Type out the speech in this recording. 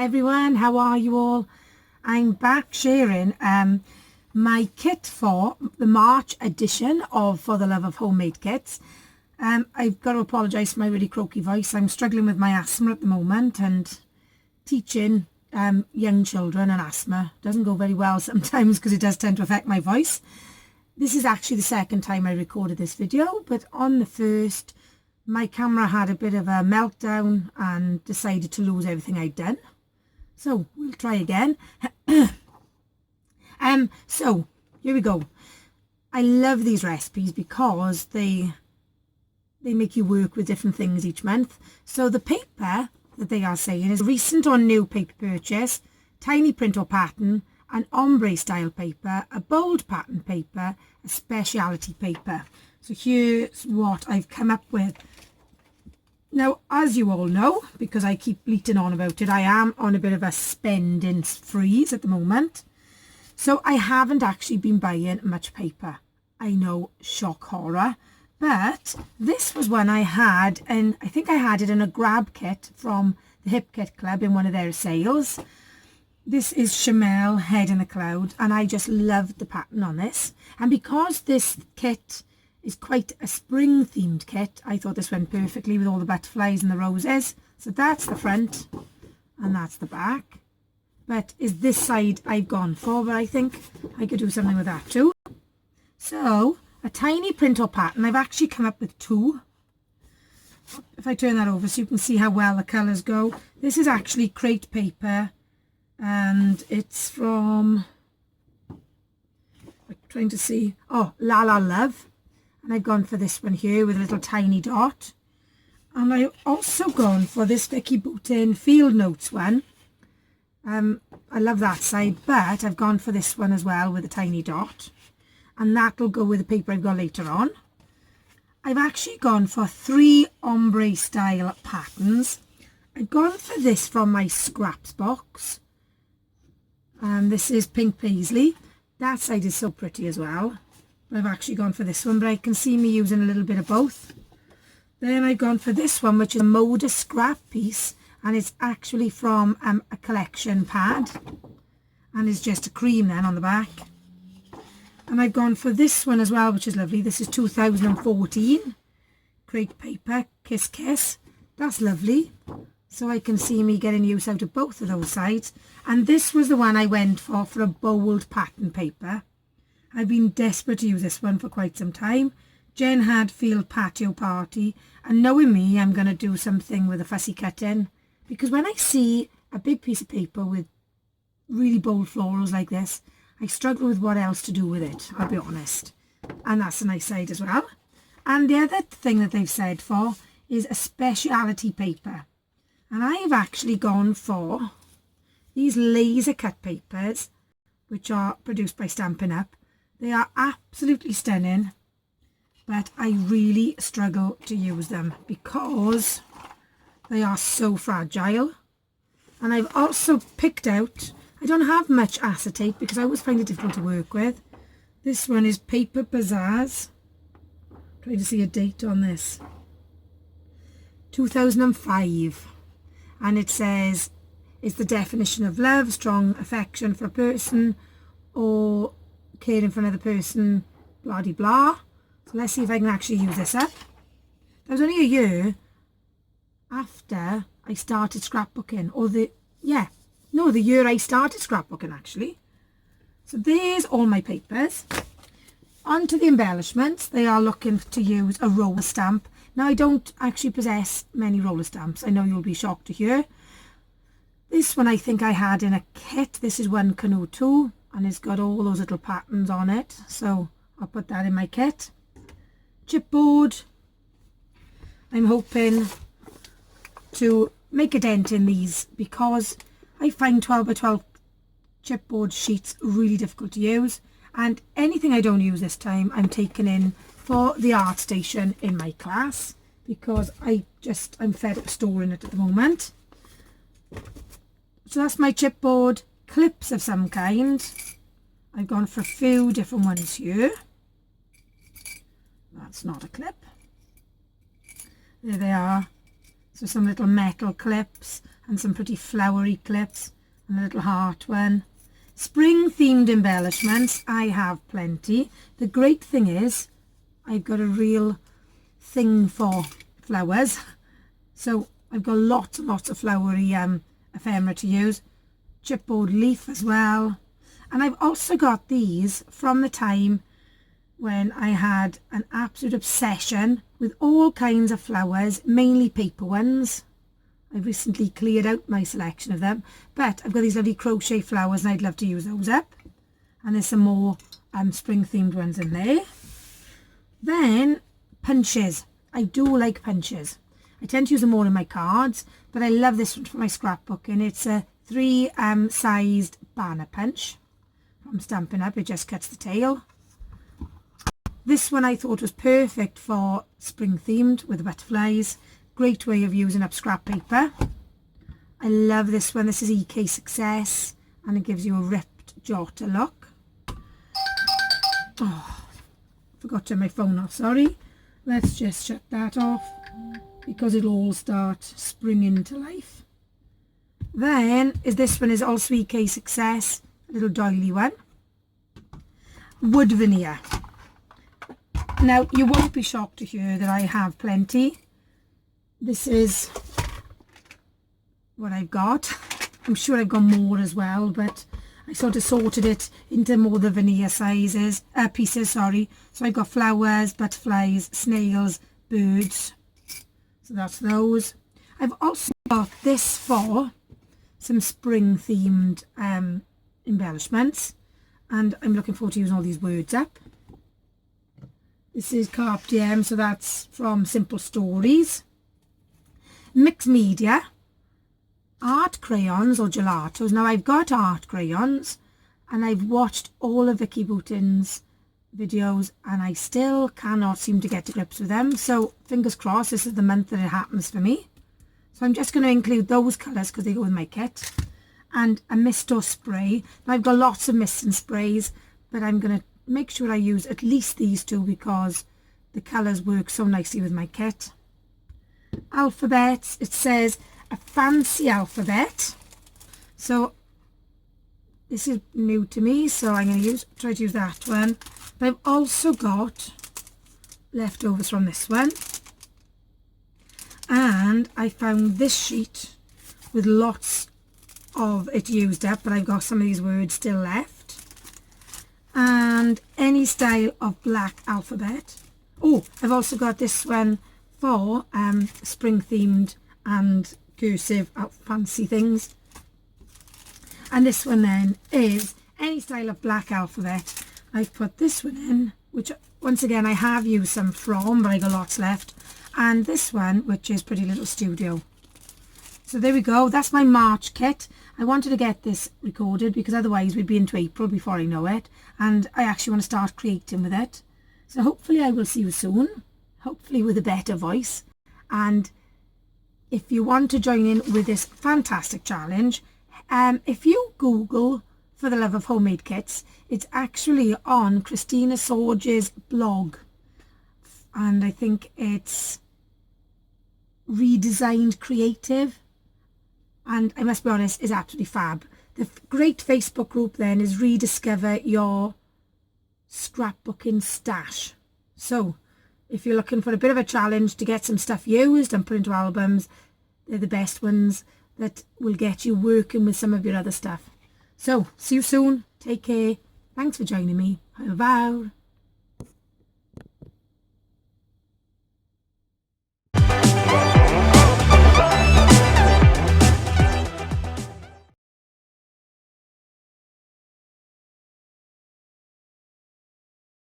everyone, how are you all? I'm back sharing my kit for the March edition of For the Love of Homemade Kits. I've got to apologise for my really croaky voice. I'm struggling with my asthma at the moment, and teaching young children and asthma doesn't go very well sometimes because it does tend to affect my voice. This is actually the second time I recorded this video, but on the first my camera had a bit of a meltdown and decided to lose everything I'd done. So we'll try again. So here we go. I love these recipes because they make you work with different things each month. So the paper that they are saying is recent or new paper purchase, tiny print or pattern, an ombre style paper, a bold pattern paper, a speciality paper. So here's what I've come up with. Now, as you all know, because I keep bleating on about it, I am on a bit of a spending freeze at the moment. So I haven't actually been buying much paper. I know, shock horror. But this was one I had, and I think I had it in a grab kit from the Hip Kit Club in one of their sales. This is Chamel Head in the Cloud, and I just loved the pattern on this. And because this kit is quite a spring themed kit, I thought this went perfectly with all the butterflies and the roses. So that's the front and that's the back. But is this side I've gone for, but I think I could do something with that too. So a tiny print or pattern. I've actually come up with two. If I turn that over so you can see how well the colours go. This is actually crate paper, and it's from, I'm trying to see, oh, La La Love. And I've gone for this one here with a little tiny dot. And I've also gone for this Vicki Boutin Field Notes one. I love that side, but I've gone for this one as well with a tiny dot. And that'll go with the paper I've got later on. I've actually gone for 3 ombre style patterns. I've gone for this from my scraps box. This is Pink Paisley. That side is so pretty as well. I've actually gone for this one, but I can see me using a little bit of both. Then I've gone for this one, which is a Moda scrap piece, and it's actually from a collection pad, and it's just a cream then on the back. And I've gone for this one as well, which is lovely. This is 2014 crate paper, Kiss Kiss. That's lovely. So I can see me getting use out of both of those sides. And this was the one I went for a bold pattern paper. I've been desperate to use this one for quite some time. Jen had Field Patio Party, and knowing me, I'm going to do something with a fussy cutting, because when I see a big piece of paper with really bold florals like this, I struggle with what else to do with it, I'll be honest. And that's a nice side as well. And the other thing that they've said for is a speciality paper. And I've actually gone for these laser cut papers, which are produced by Stampin' Up. They are absolutely stunning, but I really struggle to use them because they are so fragile. And I've also picked out, I don't have much acetate because I always find it difficult to work with. This one is Paper Bazaars. Trying to see a date on this. 2005. And it says, it's the definition of love, strong affection for a person, or caring for another person, blah de blah. So let's see if I can actually use this up. That was only a year after I started scrapbooking, or the year I started scrapbooking actually. So there's all my papers. On to the embellishments. They are looking to use a roller stamp. Now I don't actually possess many roller stamps. I know you'll be shocked to hear. This one I think I had in a kit. This is One Canoe 2. And it's got all those little patterns on it, so I'll put that in my kit. Chipboard. I'm hoping to make a dent in these because I find 12 by 12 chipboard sheets really difficult to use, and anything I don't use this time I'm taking in for the art station in my class because I'm fed up storing it at the moment. So that's my chipboard. Clips of some kind. I've gone for a few different ones here. That's not a clip. There they are. So some little metal clips. and some pretty flowery clips and a little heart one. Spring themed embellishments, I have plenty. The great thing is I've got a real thing for flowers, so I've got lots and lots of flowery ephemera to use. Chipboard leaf as well. And I've also got these from the time when I had an absolute obsession with all kinds of flowers, mainly paper ones. I've recently cleared out my selection of them, but I've got these lovely crochet flowers and I'd love to use those up. And there's some more spring themed ones in there. Then punches. I do like punches. I tend to use them all in my cards, but I love this one for my scrapbooking. It's a 3 sized banner punch from Stampin' Up. It just cuts the tail. This one I thought was perfect for spring themed with the butterflies. Great way of using up scrap paper. I love this one. This is EK Success and it gives you a ripped jotter look. Oh, forgot to turn my phone off, sorry. Let's just shut that off because it'll all start springing to life. Then this one is also EK Success, a little doily one. Wood veneer. Now you won't be shocked to hear that I have plenty. This is what I've got. I'm sure I've got more as well, but I sort of sorted it into more the veneer sizes, pieces, sorry. So I've got flowers, butterflies, snails, birds. So that's those. I've also got this for some spring themed embellishments, and I'm looking forward to using all these words up. This is Carpe Diem, so that's from Simple Stories. Mixed media, art crayons or gelatos. Now I've got art crayons and I've watched all of Vicky Boutin's videos and I still cannot seem to get to grips with them. So fingers crossed this is the month that it happens for me. So I'm just going to include those colours because they go with my kit. And a mist or spray. Now I've got lots of mists and sprays, but I'm going to make sure I use at least these two because the colours work so nicely with my kit. Alphabets, it says a fancy alphabet. So this is new to me, so I'm going to try to use that one. But I've also got leftovers from this one. And I found this sheet with lots of it used up, but I've got some of these words still left. And any style of black alphabet. Oh, I've also got this one for spring themed and cursive fancy things. And this one then is any style of black alphabet. I've put this one in, which once again I have used some from, but I got lots left. And this one, which is Pretty Little Studio. So there we go, that's my March kit. I wanted to get this recorded because otherwise we'd be into April before I know it, and I actually want to start creating with it. So hopefully I will see you soon, hopefully with a better voice. And if you want to join in with this fantastic challenge, if you Google For the Love of Homemade Kits, it's actually on Christina Sorge's blog, and I think it's Redesigned Creative, and I must be honest, is absolutely fab. The great Facebook group then is Rediscover Your Scrapbooking Stash. So if you're looking for a bit of a challenge to get some stuff used and put into albums, they're the best ones that will get you working with some of your other stuff. So see you soon, take care, thanks for joining me, au revoir.